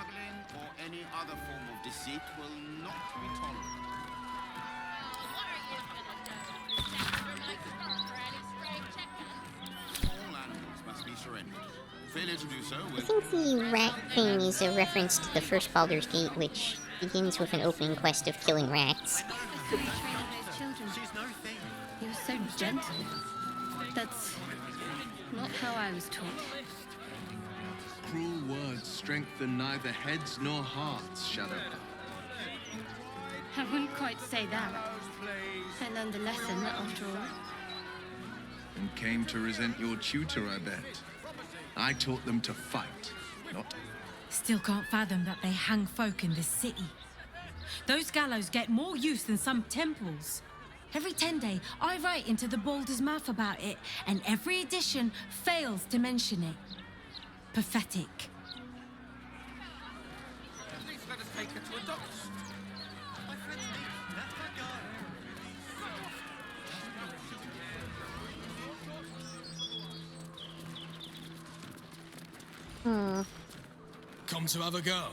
smuggling or any other form of deceit will not be tolerated. All animals must be surrendered. Failure to do so I will... think the rat thing is a reference to the first Baldur's Gate, which begins with an opening quest of killing rats. You're so gentle. That's not how I was taught. Cruel words strengthen neither heads nor hearts, Shadowheart. I wouldn't quite say that. I learned a lesson, after all. And came to resent your tutor, I bet. I taught them to fight, not... Still can't fathom that they hang folk in this city. Those gallows get more use than some temples. Every 10 days, I write into the Baldur's mouth about it, and every edition fails to mention it. Pathetic. At least let us take her to a doctor. My friend Lee, that's my guy. Come to have a go.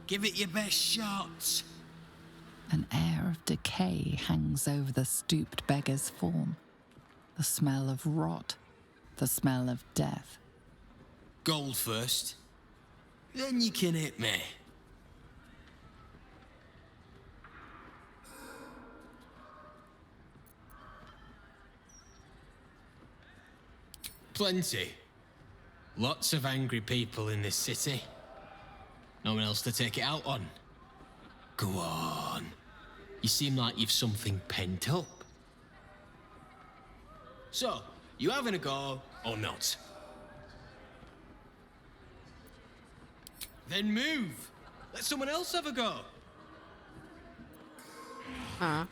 Give it your best shot. An air of decay hangs over the stooped beggar's form. The smell of rot, the smell of death. Gold first. Then you can hit me. Plenty. Lots of angry people in this city. No one else to take it out on. Go on. You seem like you've something pent up. So, you having a go or not? Then move. Let someone else have a go. Huh.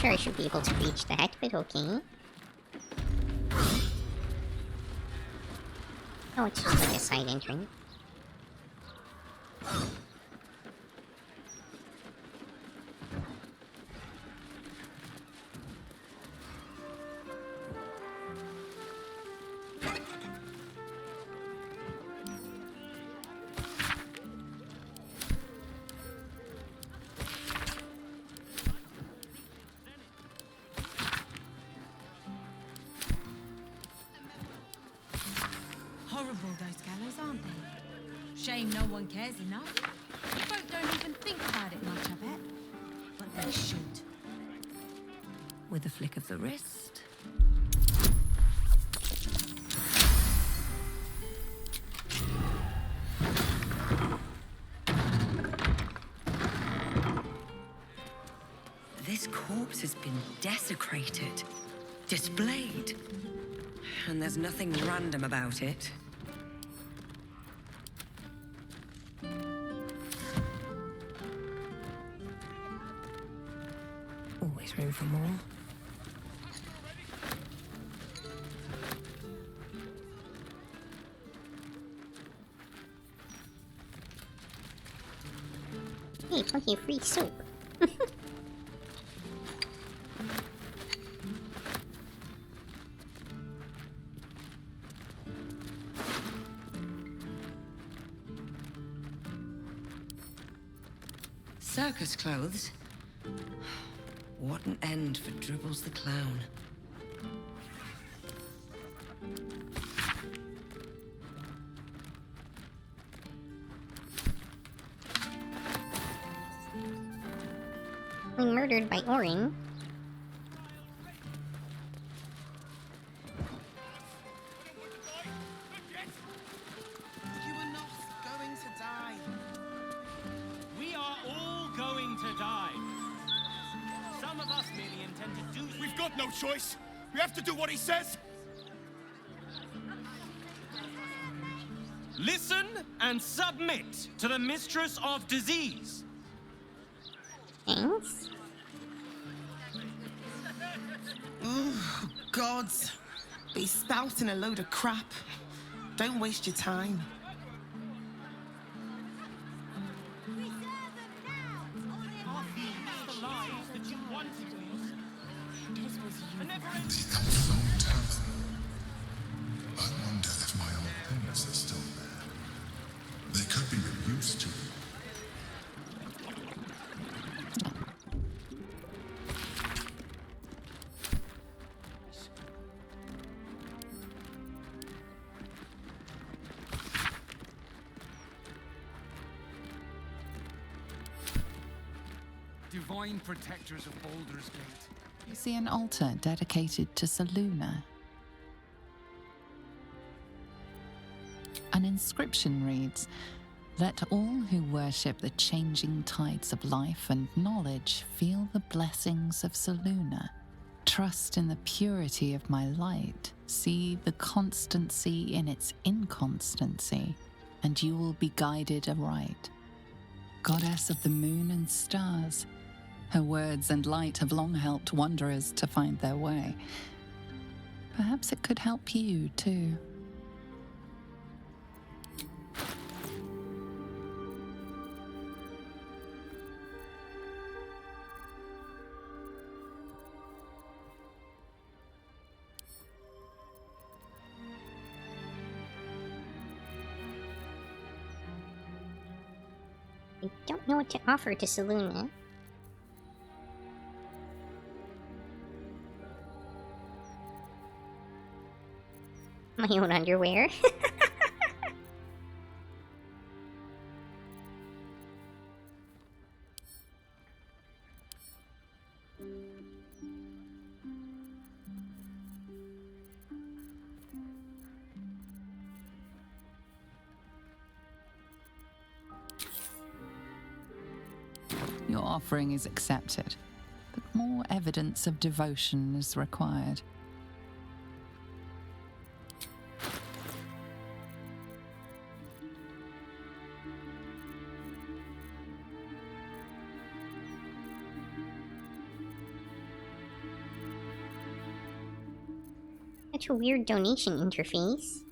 Sure, I should be able to reach that, but okay. Oh, it's just like a side entry. Horrible, those gallows, aren't they? Shame no one cares enough. Folk don't even think about it much, I bet. But they should. With a flick of the wrist. This corpse has been desecrated, displayed. And there's nothing random about it. Always room for more. Hey, plenty of free soap. Circus clothes? What an end for Dribbles the Clown. Being murdered by Orin. You are not going to die. We are all going to die. Some of us merely intend to do no choice. We have to do what he says. Listen and submit to the Mistress of Disease. Thanks. Oh, gods. Be spouting a load of crap. Don't waste your time. The Elfstone Tavern. I wonder if my old things are still there. They could be of use to you. Divine protectors of Baldurs Gate. You see an altar dedicated to Selûne. An inscription reads, "Let all who worship the changing tides of life and knowledge feel the blessings of Selûne. Trust in the purity of my light. See the constancy in its inconstancy, and you will be guided aright. Goddess of the moon and stars, her words and light have long helped wanderers to find their way. Perhaps it could help you too." I don't know what to offer to Selûne. My own underwear. Your offering is accepted, but more evidence of devotion is required. Such a weird donation interface.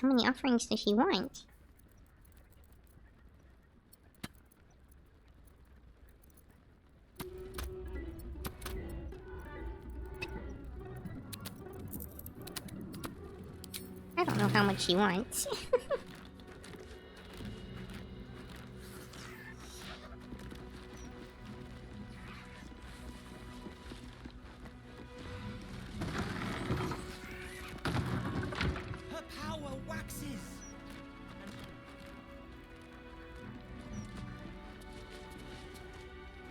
How many offerings does she want? I don't know how much she wants.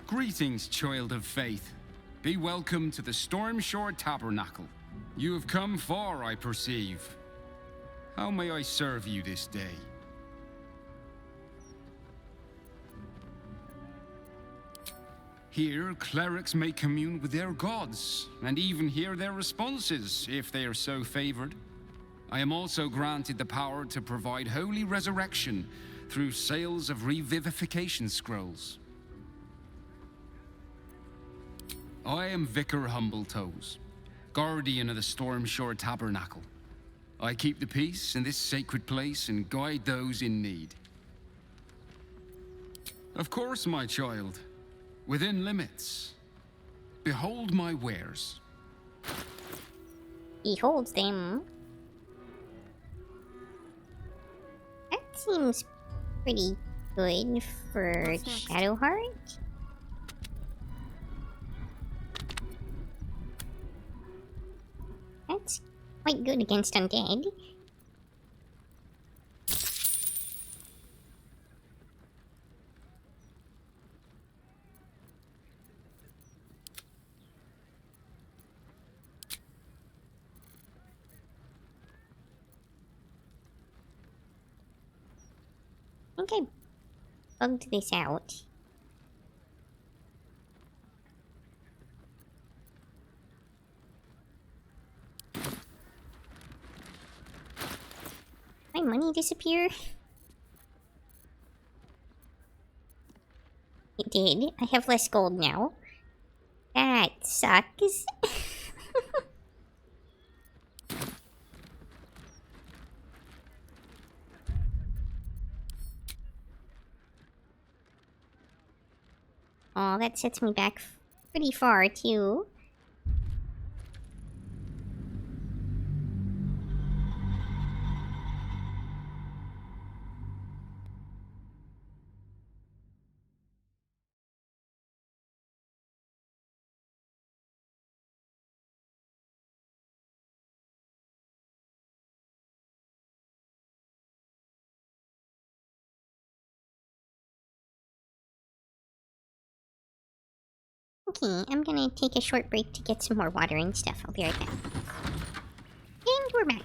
Greetings, child of faith. Be welcome to the Stormshore Tabernacle. You have come far, I perceive. How may I serve you this day? Here, clerics may commune with their gods, and even hear their responses, if they are so favored. I am also granted the power to provide holy resurrection through sales of revivification scrolls. I am Vicar Humbletoes, guardian of the Stormshore Tabernacle. I keep the peace in this sacred place and guide those in need. Of course, my child, within limits. Behold my wares. He holds them. That seems pretty good for Shadowheart. That's quite good against undead. think I bugged this out. My money disappear? It did. I have less gold now. That sucks. Oh, that sets me back pretty far, too. Okay, I'm gonna take a short break to get some more water and stuff. I'll be right back. And we're back.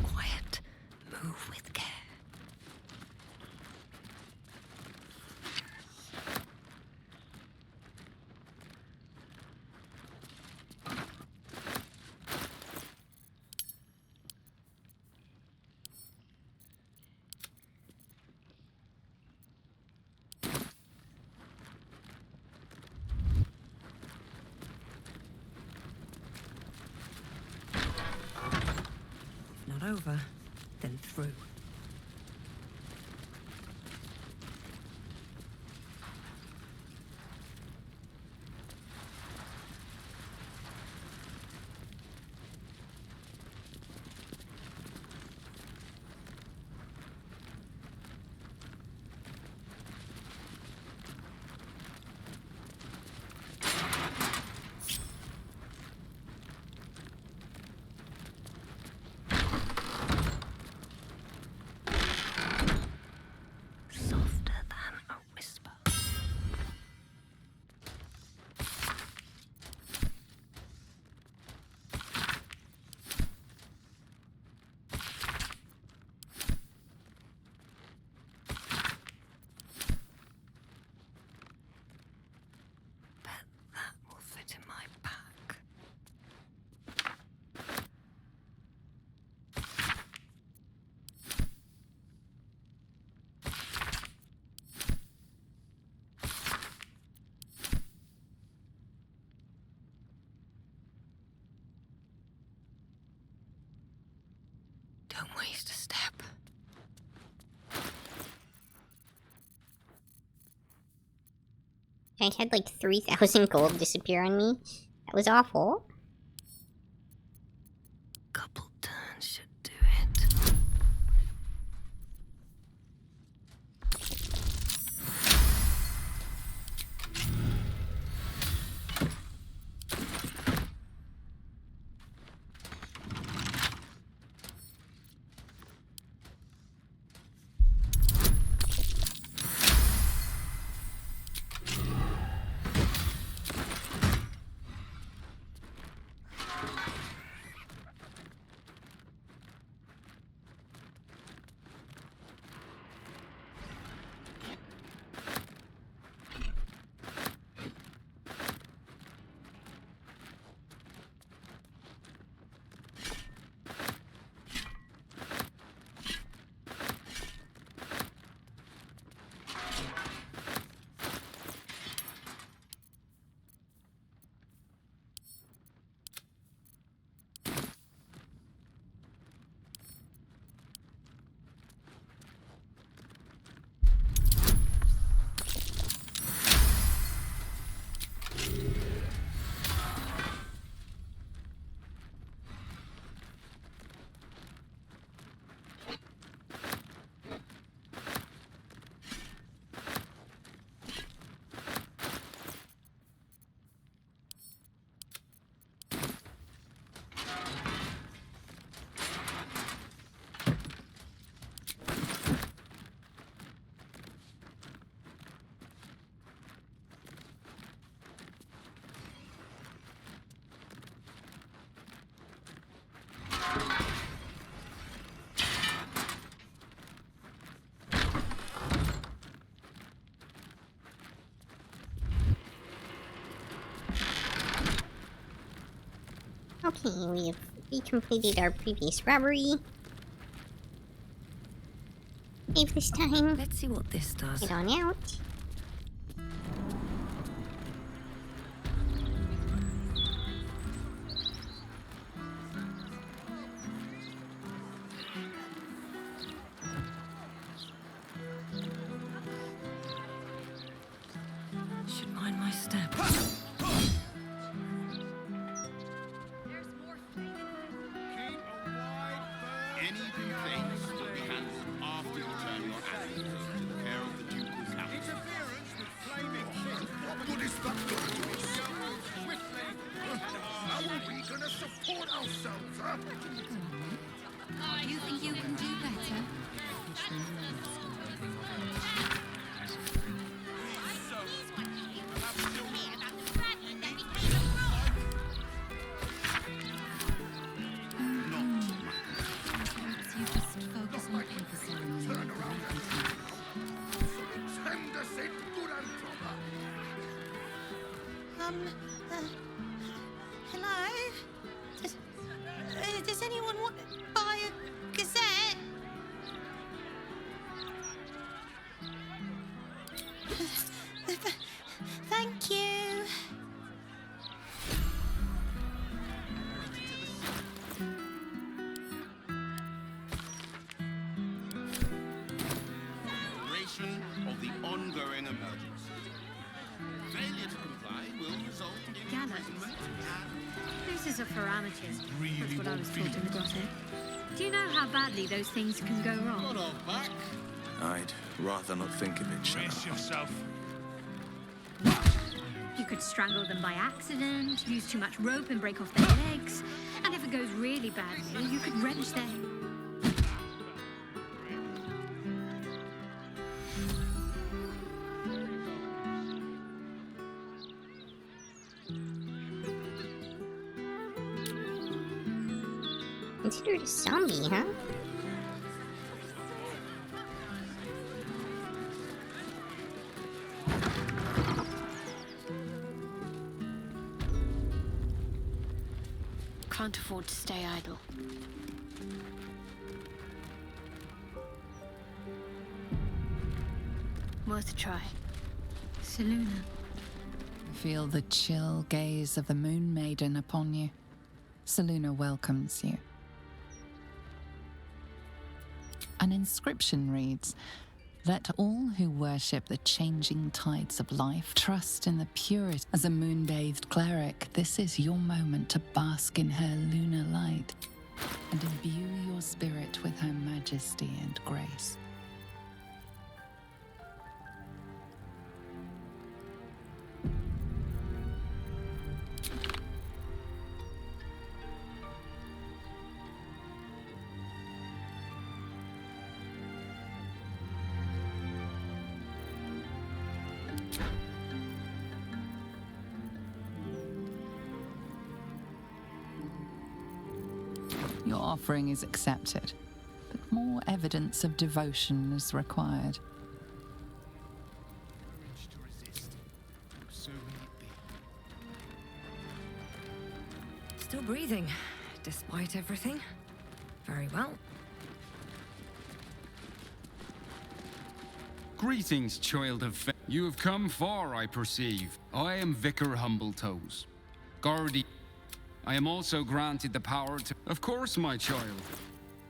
Quiet. Move with care. Not over, then through. Don't waste a step. I had like 3,000 gold disappear on me. That was awful. Couple turns should do it. Okay, we completed our previous robbery. Save this time. Let's see what this does. Get on out. Should mind my step. Any complaints will be handled after you turn your attitude to the care of the ducal council. Interference with flaming what good is that going to do us? How are we going to support ourselves, huh? You think you can do better? Hello? Does anyone want to buy a gazette? Thank you. Duration of the ongoing emergency. Failure to comply will result in imprisonment and... This is a for amateurs. That's what I was taught in the grotto. Do you know how badly those things can go wrong? I'd rather not think of it, Shanna. Brace yourself. You could strangle them by accident, use too much rope and break off their legs. And if it goes really badly, you could wrench their... Considered a zombie, huh? Can't afford to stay idle. Worth a try. Seluna. Feel the chill gaze of the Moon Maiden upon you. Seluna welcomes you. An inscription reads, "Let all who worship the changing tides of life trust in the purity." As a moon-bathed cleric, this is your moment to bask in her lunar light and imbue your spirit with her majesty and grace. Your offering is accepted, but more evidence of devotion is required. Courage to resist. So may it be. Still breathing, despite everything. Very well. Greetings, child of faith. You have come far, I perceive. I am Vicar Humbletoes, guardian. I am also granted the power to... Of course, my child.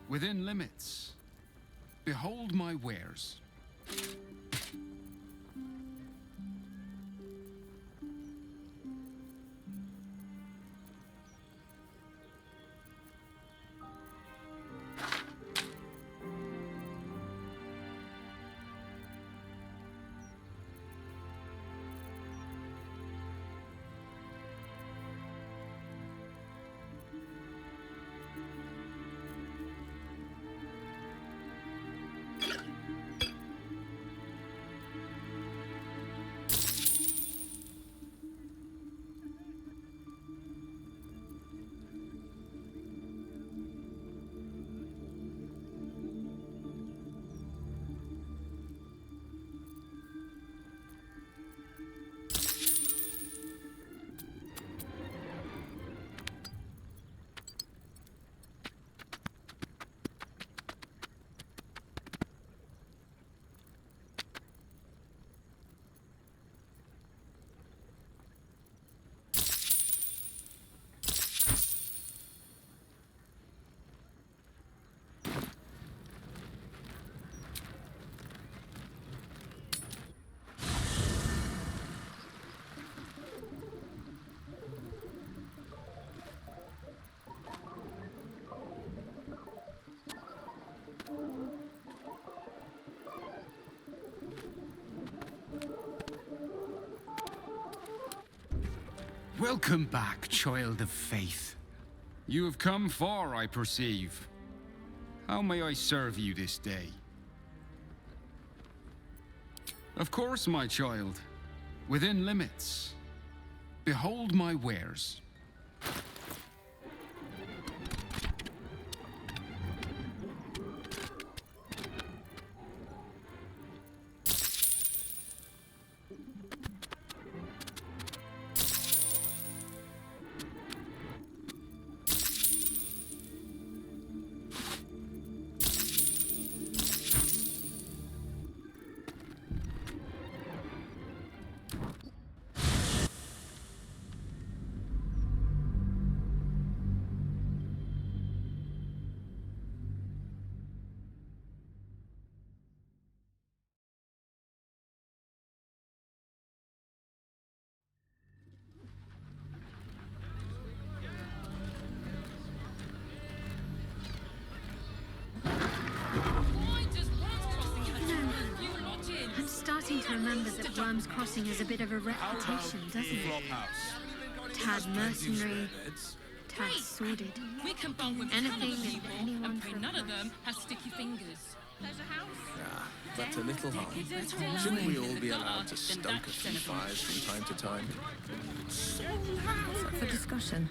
Within limits. Behold my wares. Welcome back, child of faith. You have come far, I perceive. How may I serve you this day? Of course, my child. Within limits. Behold my wares. I'm starting to remember that Worm's Crossing has a bit of a reputation, doesn't it? Tad mercenary, tad sordid. We can bond with Anything tons of and people anyone and pray for none of them has sticky fingers. There's a house. That's a little hard. Shouldn't we all be allowed to stoke a few fires from time to time? What's up for discussion?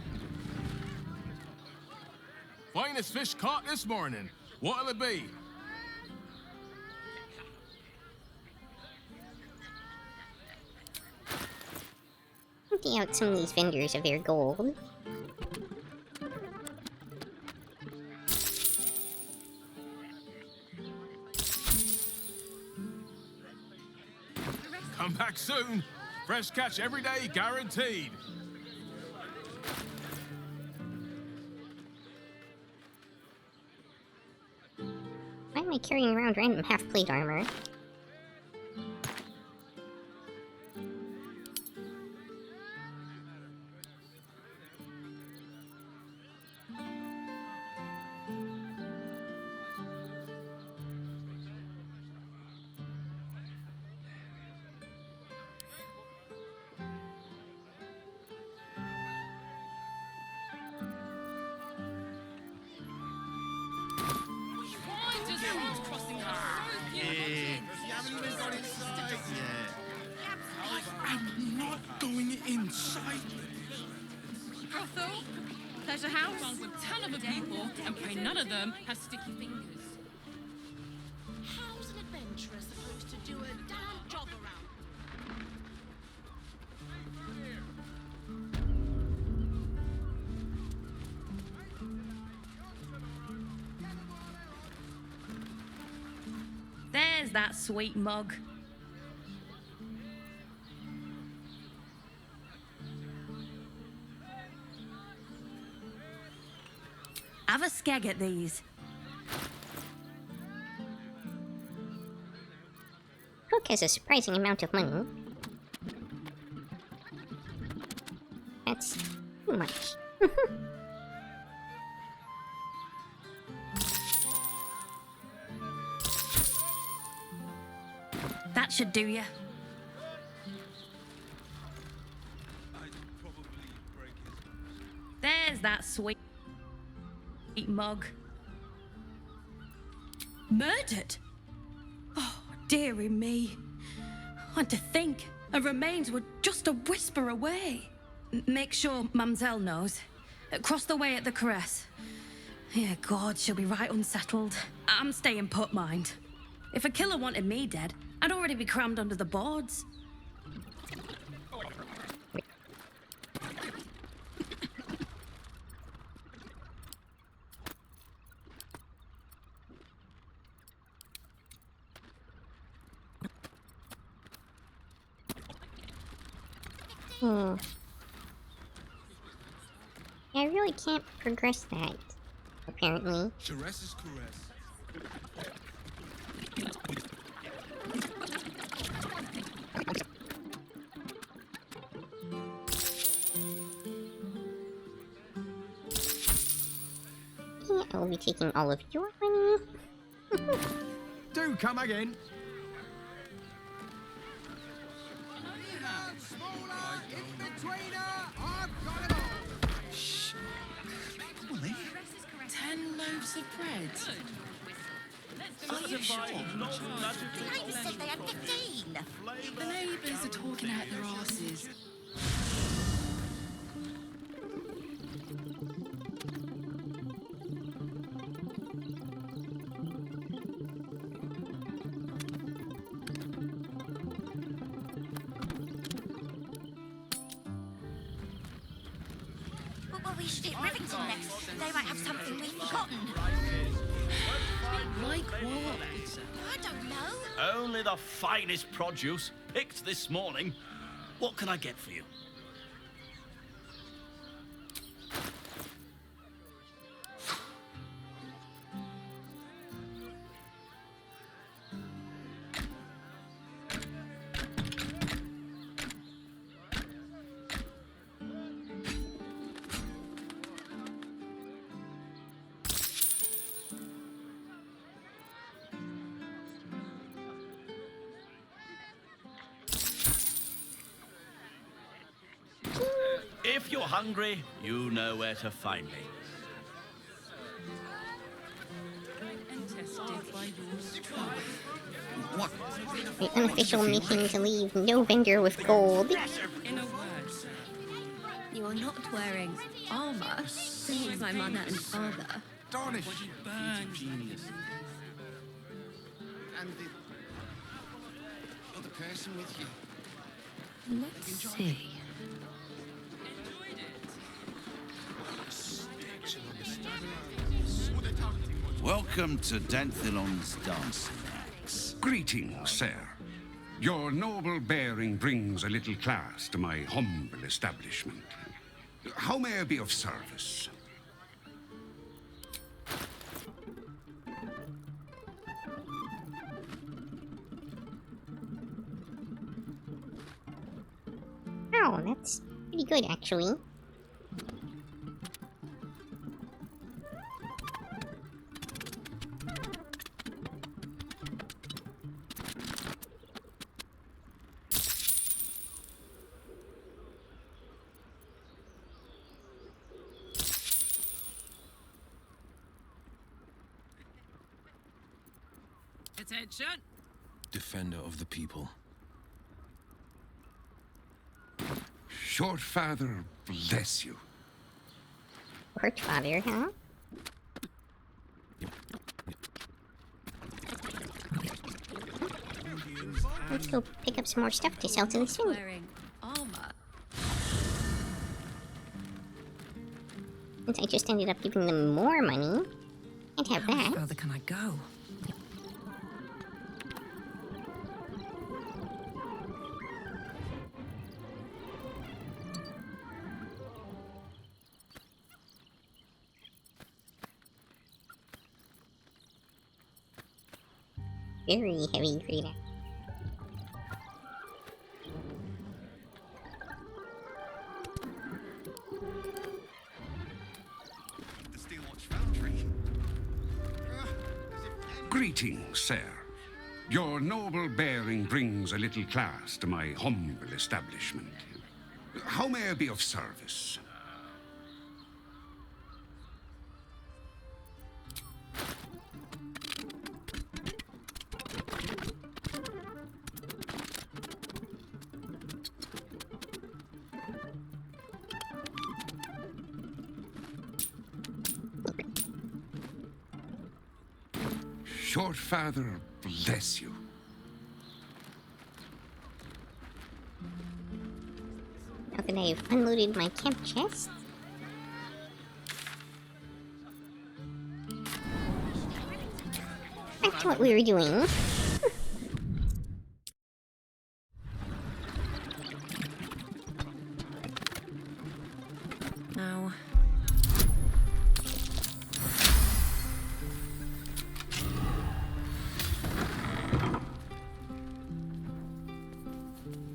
Finest fish caught this morning. What'll it be? Empty out some of these vendors of their gold. Come back soon. Fresh catch every day, guaranteed. Why am I carrying around random half-plate armor? I'm not going inside. Brothel. There's a house. Bond with ton of people and pray none of them has sticky fingers. How's an adventurer supposed to do a damn job around? There's that sweet mug. Have a skeg at these. Hook has a surprising amount of money. That's too much. That should do ya. There's that sweet mug. Murdered? Oh, dearie me. And to think her remains were just a whisper away. Make sure Mamselle knows. Across the way at the caress. Yeah, God, she'll be right unsettled. I'm staying put, mind. If a killer wanted me dead, I'd already be crammed under the boards. Yeah, I really can't progress that, apparently. Caress is caress. Yeah, I will be taking all of your money. Do come again. of bread. Are you sure? The neighbours said they had 15. The neighbours are talking out their arses. Well, we should hit Rivington next. They might have something we've forgotten. Like what? I don't know. Only the finest produce, picked this morning. What can I get for you? If you're hungry, you know where to find me. What? The unofficial mission to leave no vendor with gold. You are not wearing armour, like my mother and father. Darnish. Genius. And the other person with you. Let's see. Welcome to Danthilon's dancing acts. Greetings, sir. Your noble bearing brings a little class to my humble establishment. How may I be of service? Oh, that's pretty good, actually. Attention! Defender of the people. Short father bless you. Porch father, huh? Let's go pick up some more stuff to sell to the city. Wearing armor. Since I just ended up giving them more money, I'd have How that. much further can I go? Very heavy grader. Greetings, sir. Your noble bearing brings a little class to my humble establishment. How may I be of service? Short father bless you. Now that I've unloaded my camp chest, back to what we were doing. Now.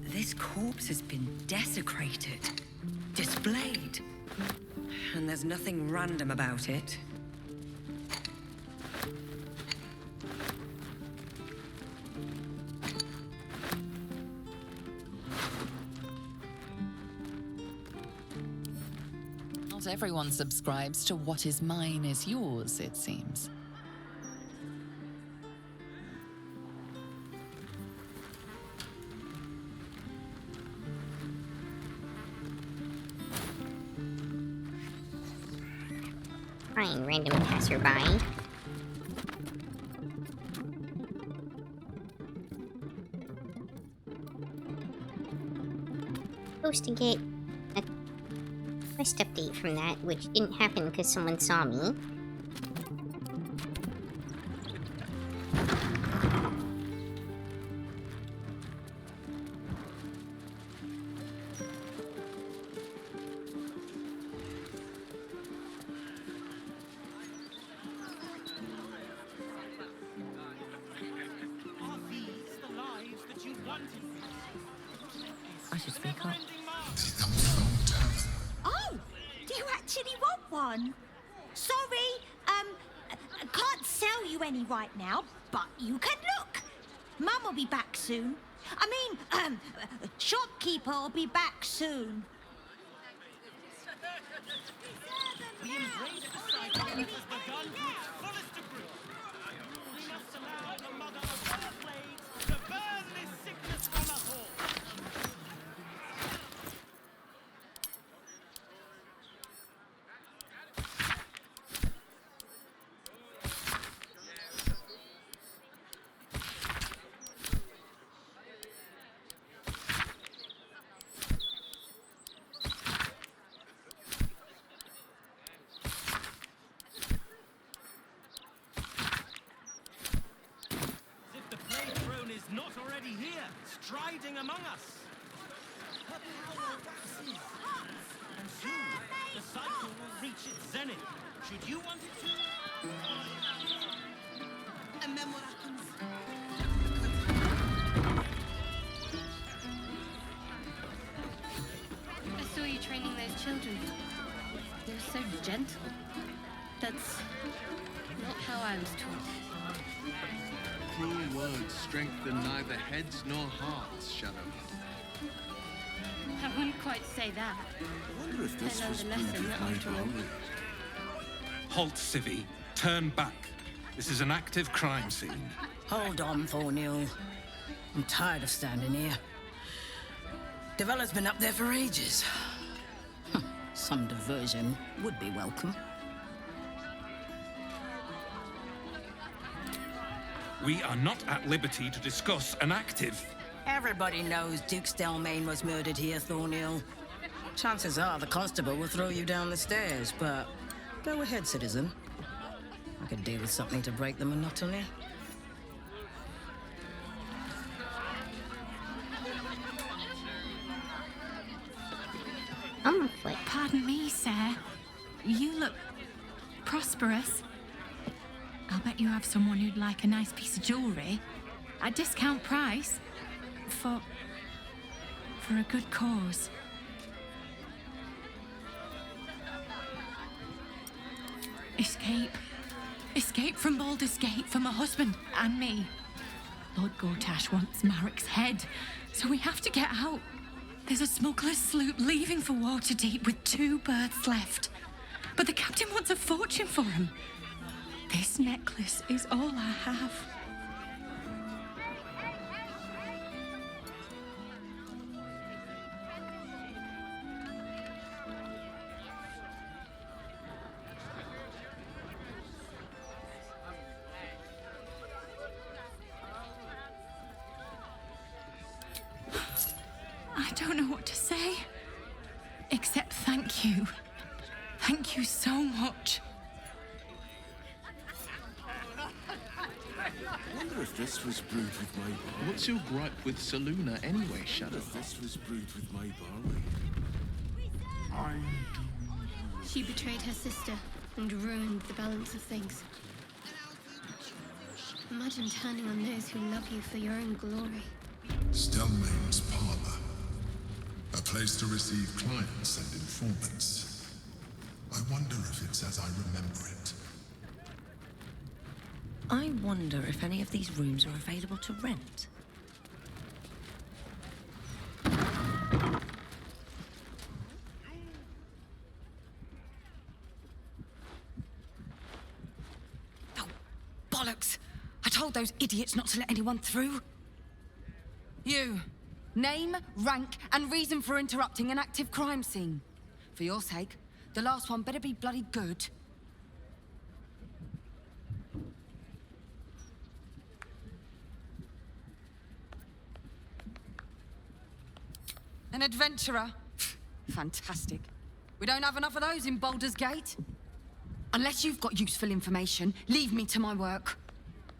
This corpse has been desecrated, displayed, and there's nothing random about it. Not everyone subscribes to what is mine is yours, it seems. Fine, random passerby. Supposed to get a quest update from that, which didn't happen because someone saw me. I should speak up. Oh, do you actually want one? Sorry, I can't sell you any right now, but you can look. Mum will be back soon. I mean, shopkeeper will be back soon. We embrace the cycle that has begun to its fullest degree. We must allow the mother of all plagues to burn this sickness from us all. Not already here, striding among us. Her power waxes, and soon the cycle will reach its zenith. Should you want it to? And then what happens? I saw you training those children. They were so gentle. That's not how I was taught. Cruel words strengthen neither heads nor hearts, Shadow. I wouldn't quite say that. I wonder if this I learned was a brewed lesson with my after all. barley. Halt, Civvy. Turn back. This is an active crime scene. Hold on, Thornhill. I'm tired of standing here. Devella's been up there for ages. Some diversion would be welcome. We are not at liberty to discuss an active. Everybody knows Duke Stelmane was murdered here, Thornhill. Chances are the constable will throw you down the stairs, but go ahead, citizen. I could do with something to break the monotony. I'm afoot. Pardon me, sir. You look prosperous. I'll bet you have someone who'd like a nice piece of jewellery at discount price for a good cause. Escape. Escape from Baldurs Gate for my husband and me. Lord Gortash wants Marek's head, so we have to get out. There's a smuggler's sloop leaving for Waterdeep with 2 berths left. But the captain wants a fortune for him. This necklace is all I have. I don't know what to say, except thank you. Thank you so much. I wonder if this was brewed with my barley. What's your gripe with Saluna anyway, Shadow? If this was brewed with my barley. She betrayed her sister and ruined the balance of things. Imagine turning on those who love you for your own glory. Stelmane's parlor. A place to receive clients and informants. I wonder if it's as I remember it. I wonder if any of these rooms are available to rent. told those idiots not to let anyone through. You. Name, rank, and reason for interrupting an active crime scene. For your sake, the last one better be bloody good. An adventurer? Fantastic. We don't have enough of those in Baldurs Gate. Unless you've got useful information, leave me to my work.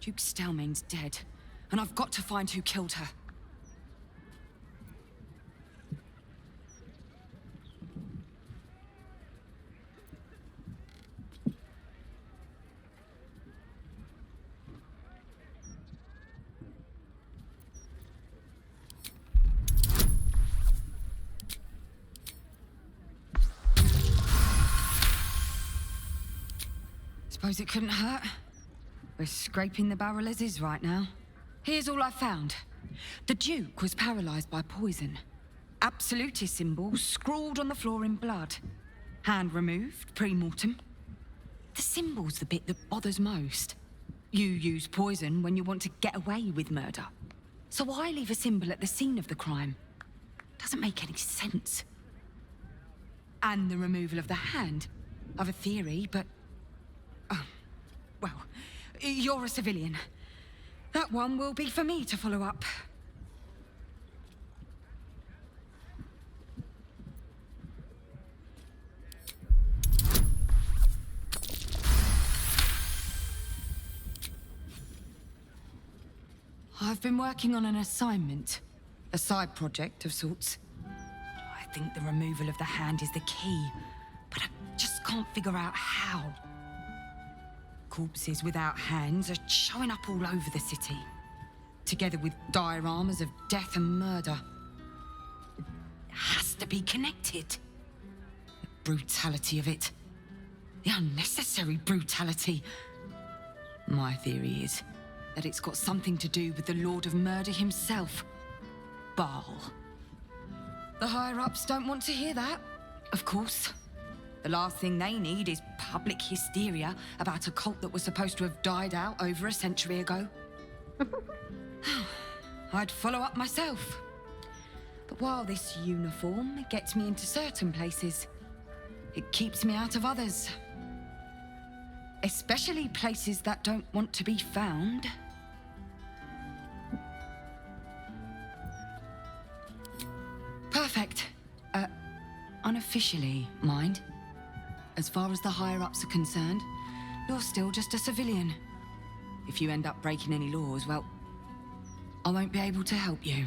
Duke Stelmane's dead, and I've got to find who killed her. Suppose it couldn't hurt. We're scraping the barrel as is right now. Here's all I found. The Duke was paralyzed by poison. Absolutist symbol scrawled on the floor in blood. Hand removed, pre-mortem. The symbol's the bit that bothers most. You use poison when you want to get away with murder. So why leave a symbol at the scene of the crime? Doesn't make any sense. And the removal of the hand. I've a theory, but... well, you're a civilian. That one will be for me to follow up. I've been working on an assignment. A side project of sorts. I think the removal of the hand is the key, but I just can't figure out how. Corpses without hands are showing up all over the city, together with dioramas of death and murder. It has to be connected. The brutality of it. The unnecessary brutality. My theory is that it's got something to do with the Lord of Murder himself, Baal. The higher-ups don't want to hear that, of course. The last thing they need is public hysteria about a cult that was supposed to have died out over a century ago. I'd follow up myself. But while this uniform gets me into certain places, it keeps me out of others. Especially places that don't want to be found. Perfect. Unofficially, mind. As far as the higher-ups are concerned, you're still just a civilian. If you end up breaking any laws, well, I won't be able to help you.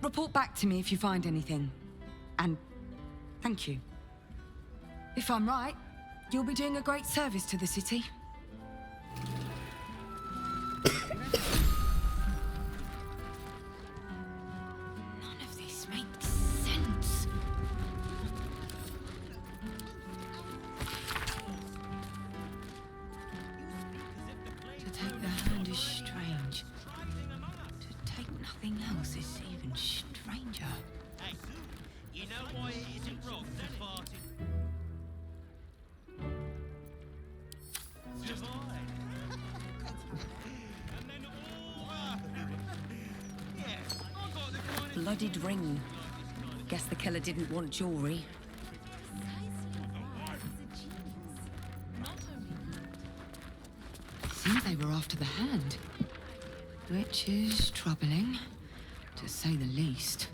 Report back to me if you find anything. And thank you. If I'm right, you'll be doing a great service to the city. None of this makes sense. To take the hand is strange. To take nothing else is even stranger. Hey, you know why it isn't wrong to fart in... Blooded ring. Guess the killer didn't want jewelry. Seems they were after the hand. Which is troubling, to say the least.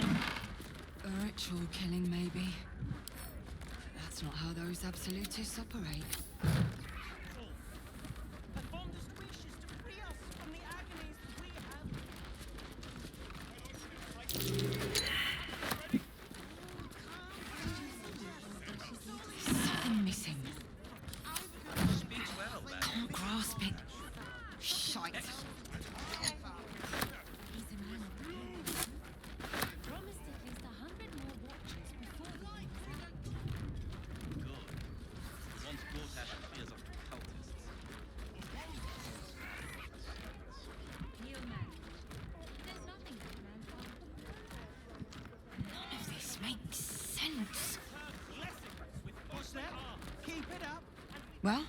A ritual killing, maybe. That's not how those absolutists operate. Something missing. Can't grasp it. Shite. None of this makes sense. Well,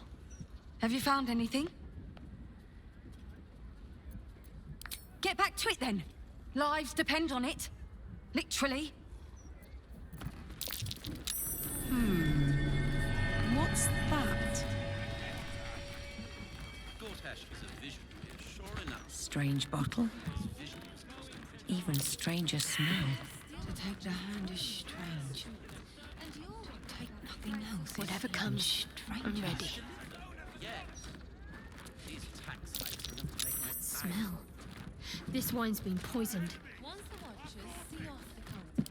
have you found anything? Get back to it then. Lives depend on it. Literally. What's that? Gortash is a visionary, sure enough. Strange bottle. Even stranger smell. To take the hand is strange. To take nothing else. Whatever comes, I'm ready. That smell. This wine's been poisoned.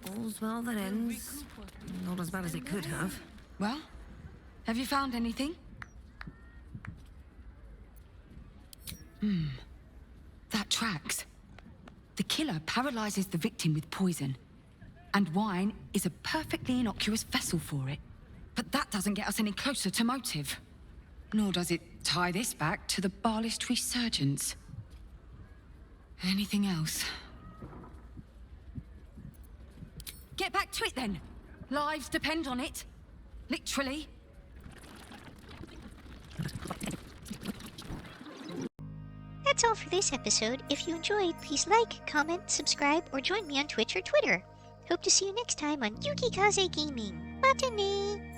All's well that ends. Not as bad as it could have. Well, have you found anything? That tracks. The killer paralyzes the victim with poison. And wine is a perfectly innocuous vessel for it. But that doesn't get us any closer to motive. Nor does it tie this back to the Baalist resurgence. Anything else? Get back to it then. Lives depend on it. Literally. That's all for this episode. If you enjoyed, please like, comment, subscribe, or join me on Twitch or Twitter. Hope to see you next time on Yukikaze Gaming. Matane!